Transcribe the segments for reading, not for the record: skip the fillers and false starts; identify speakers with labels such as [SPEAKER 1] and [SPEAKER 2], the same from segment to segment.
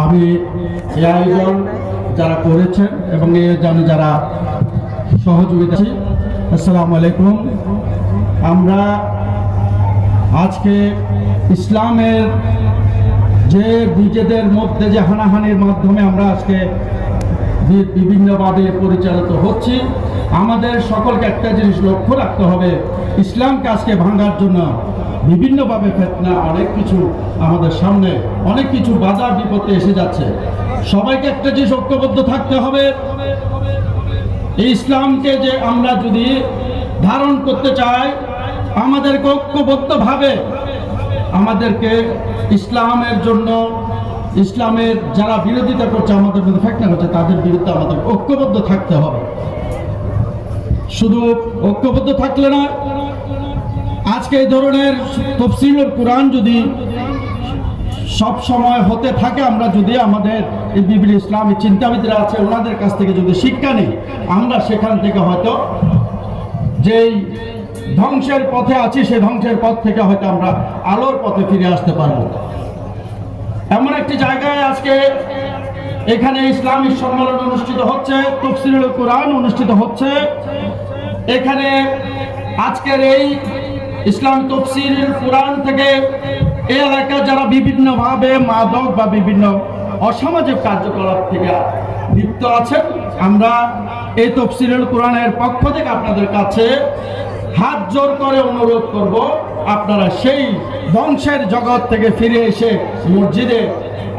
[SPEAKER 1] আমি এই আয়োজন যারা করেছেন এবং এই আয়োজনে যারা সহযোগিতা, আসসালামু আলাইকুম। আমরা আজকে ইসলামের যে নিজেদের মধ্যে যে হানাহানির মাধ্যমে আমরা আজকে বিভিন্নভাবে পরিচালিত হচ্ছি, আমাদের সকলকে একটা জিনিস লক্ষ্য রাখতে হবে, ইসলামকে আজকে ভাঙার জন্য বিভিন্নভাবে ফিতনা অনেক কিছু আমাদের সামনে অনেক কিছু বাধা বিপত্তি এসে যাচ্ছে। সবাইকে একটা জিনিস ঐক্যবদ্ধ থাকতে হবে। এই ইসলামকে যে আমরা যদি ধারণ করতে চাই, আমাদেরকে ঐক্যবদ্ধভাবে আমাদেরকে ইসলামের জন্য, ইসলামের যারা বিরোধিতা করছে, আমাদের মধ্যে ফিতনা করছে, তাদের বিরুদ্ধে আমাদের ঐক্যবদ্ধ থাকতে হবে। শুধু ঐক্যবদ্ধ থাকলে না, আজকে এই ধরনের তাফসীরুল কোরআন যদি সব সময় হতে থাকে, আমরা যদি আমাদের এই বিভিন্ন ইসলামী চিন্তাবিদরা আছে ওনাদের কাছ থেকে যদি শিক্ষা নিই, আমরা সেখান থেকে হয়তো যেই ধ্বংসের পথে আছি সেই ধ্বংসের পথ থেকে হয়তো আমরা আলোর পথে ফিরে আসতে পারবো। এমন একটি জায়গায় আজকে এখানে ইসলামী সম্মেলন অনুষ্ঠিত হচ্ছে, তাফসীরুল কোরআন অনুষ্ঠিত হচ্ছে। এখানে আজকের এই ইসলাম তাফসীরুল কোরআন থেকে এই এলাকার যারা বিভিন্নভাবে মাদক বা বিভিন্ন অসামাজিক কার্যকলাপ থেকে লিপ্ত আছেন, আমরা এই তাফসীরুল কোরআনের পক্ষ থেকে আপনাদের কাছে হাত জোর করে অনুরোধ করব, আপনারা সেই ধ্বংসের জগৎ থেকে ফিরে এসে মসজিদে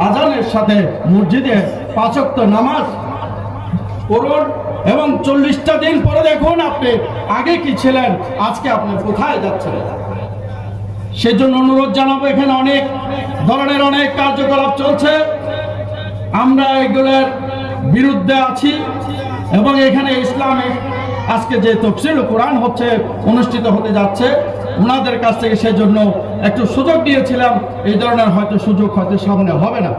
[SPEAKER 1] আজানের সাথে মসজিদে ৫ ওয়াক্ত নামাজ পড়ুন এবং ৪০টা দিন পরে দেখুন আপনি আগে কি ছিলেন, আজকে আপনি কোথায় যাচ্ছেন। সেজন্য অনুরোধ জানাবো। এখানে অনেক ধরনের অনেক কার্যকলাপ চলছে, আমরা এগুলোর বিরুদ্ধে আছি এবং এখানে ইসলামিক আজকে যে তাফসীরুল কোরআন হচ্ছে, অনুষ্ঠিত হতে যাচ্ছে, ওনাদের কাছ থেকে সেজন্য একটু সুযোগ দিয়েছিলাম। এই ধরনের হয়তো সুযোগ হয়তো সামনে হবে না,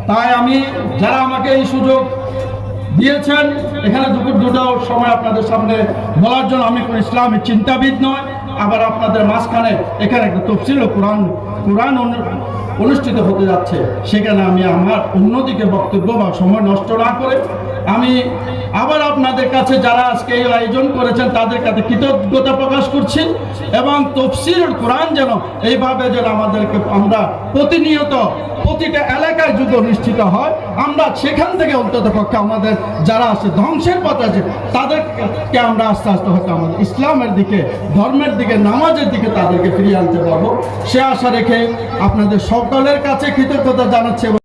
[SPEAKER 1] তাই আমি যারা আমাকে এই সুযোগ দিয়েছেন এখানে দুটো সময় আপনাদের সামনে বলার জন্য, আমি কোনো ইসলামী চিন্তাবিদ নয়, আবার আপনাদের মাঝখানে এখানে একটা তাফসীরুল কোরআন অনুষ্ঠিত হতে যাচ্ছে, সেখানে আমি আমার অন্যদিকে বক্তব্য বা সময় নষ্ট না করে আমি আবার আপনাদের কাছে যারা আজকে এই আয়োজন করেছেন তাদের কাছে কৃতজ্ঞতা প্রকাশ করছি এবং তাফসীরুল কোরআন যেন এইভাবে যেন আমাদেরকে আমরা প্রতিনিয়ত প্রতিটা এলাকায় যদি অনুষ্ঠিত হয়, আমরা সেখান থেকে অন্তত পক্ষে আমাদের যারা আছে ধ্বংসের পথ আছে তাদেরকে আমরা আস্তে আস্তে হয়তো আমাদের ইসলামের দিকে, ধর্মের দিকে, নামাজের দিকে তাদেরকে ফিরিয়ে আনতে পারবো। সে আশা রেখে আপনাদের সকলের কাছে কৃতজ্ঞতা জানাচ্ছি।